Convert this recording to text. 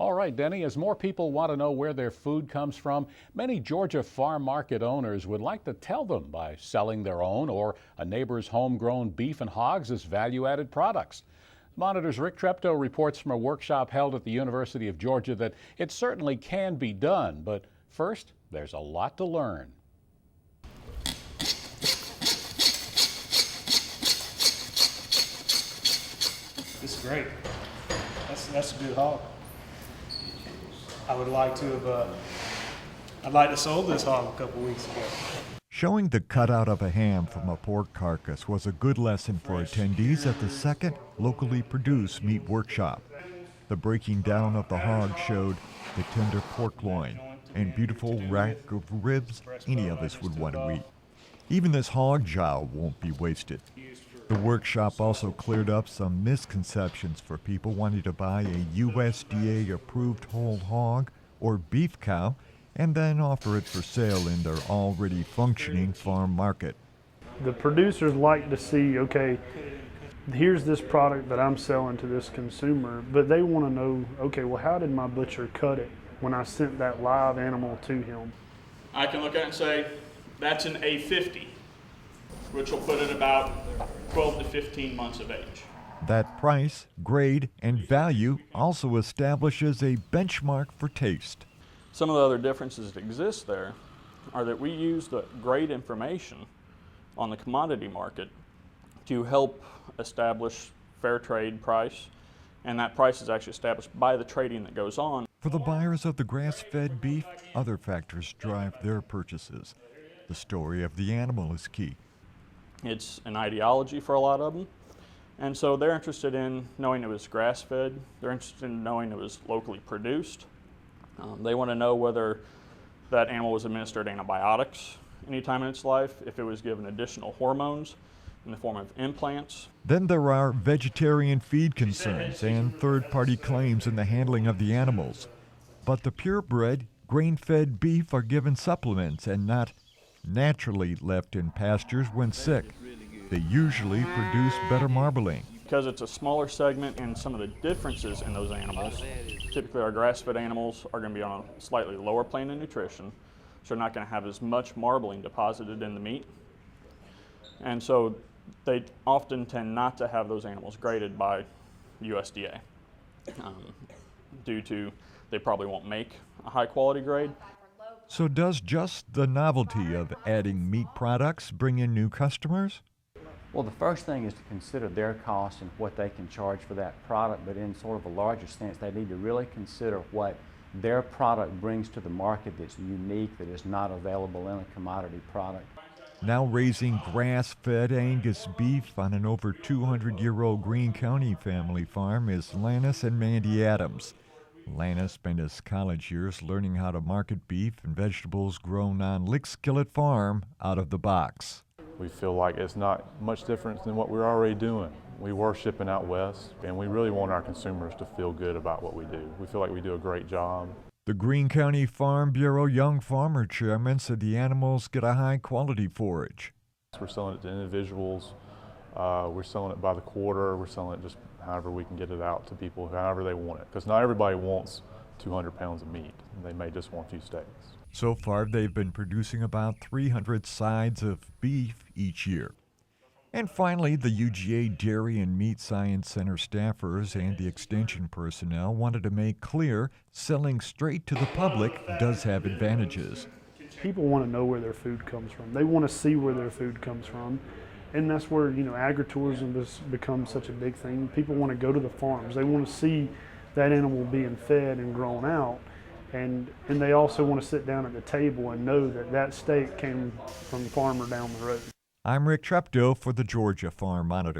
All right, Denny, as more people want to know where their food comes from, many Georgia farm market owners would like to tell them by selling their own or a neighbor's homegrown beef and hogs as value-added products. Monitor's Rick Treptow reports from a workshop held at the University of Georgia that it certainly can be done, but first, there's a lot to learn. This is great. That's a good hog. I would like to have, I'd like to sold this hog a couple weeks ago. Showing the cutout of a ham from a pork carcass was a good lesson for attendees at the second locally produced meat workshop. The breaking down of the hog showed the tender pork loin and beautiful rack of ribs any of us would want to eat. Even this hog jowl won't be wasted. The workshop also cleared up some misconceptions for people wanting to buy a USDA-approved whole hog or beef cow and then offer it for sale in their already functioning farm market. The producers like to see, okay, here's this product that I'm selling to this consumer, but they want to know, okay, well, how did my butcher cut it when I sent that live animal to him? I can look at it and say, that's an A50, which will put it about 12 to 15 months of age. That price, grade, and value also establishes a benchmark for taste. Some of the other differences that exist there are that we use the grade information on the commodity market to help establish fair trade price, and that price is actually established by the trading that goes on. For the buyers of the grass-fed beef, other factors drive their purchases. The story of the animal is key. It's an ideology for a lot of them, and so they're interested in knowing it was grass-fed. They're interested in knowing it was locally produced. They want to know whether that animal was administered antibiotics any time in its life, if it was given additional hormones in the form of implants. Then there are vegetarian feed concerns and third-party claims in the handling of the animals. But the purebred, grain-fed beef are given supplements and not naturally left in pastures when sick. They usually produce better marbling. Because it's a smaller segment and some of the differences in those animals, typically our grass-fed animals are going to be on a slightly lower plane of nutrition, so they're not going to have as much marbling deposited in the meat. And so they often tend not to have those animals graded by USDA due to they probably won't make a high quality grade. So does just the novelty of adding meat products bring in new customers? Well, the first thing is to consider their cost and what they can charge for that product, but in sort of a larger sense, they need to really consider what their product brings to the market that's unique, that is not available in a commodity product. Now raising grass-fed Angus beef on an over 200-year-old Greene County family farm is Lannis and Mandy Adams. Lannis spent his college years learning how to market beef and vegetables grown on Lick Skillet Farm out of the box. We feel like it's not much different than what we're already doing. We were shipping out west, and we really want our consumers to feel good about what we do. We feel like we do a great job. The Greene County Farm Bureau Young Farmer Chairman said the animals get a high-quality forage. We're selling it to individuals. We're selling it by the quarter. We're selling it just however we can get it out to people, however they want it. Because not everybody wants 200 pounds of meat. They may just want a few steaks. So far, they've been producing about 300 sides of beef each year. And finally, the UGA Dairy and Meat Science Center staffers and the extension personnel wanted to make clear selling straight to the public does have advantages. People want to know where their food comes from. They want to see where their food comes from. And that's where, agritourism has become such a big thing. People want to go to the farms. They want to see that animal being fed and grown out. And they also want to sit down at the table and know that that steak came from the farmer down the road. I'm Rick Treptow for the Georgia Farm Monitor.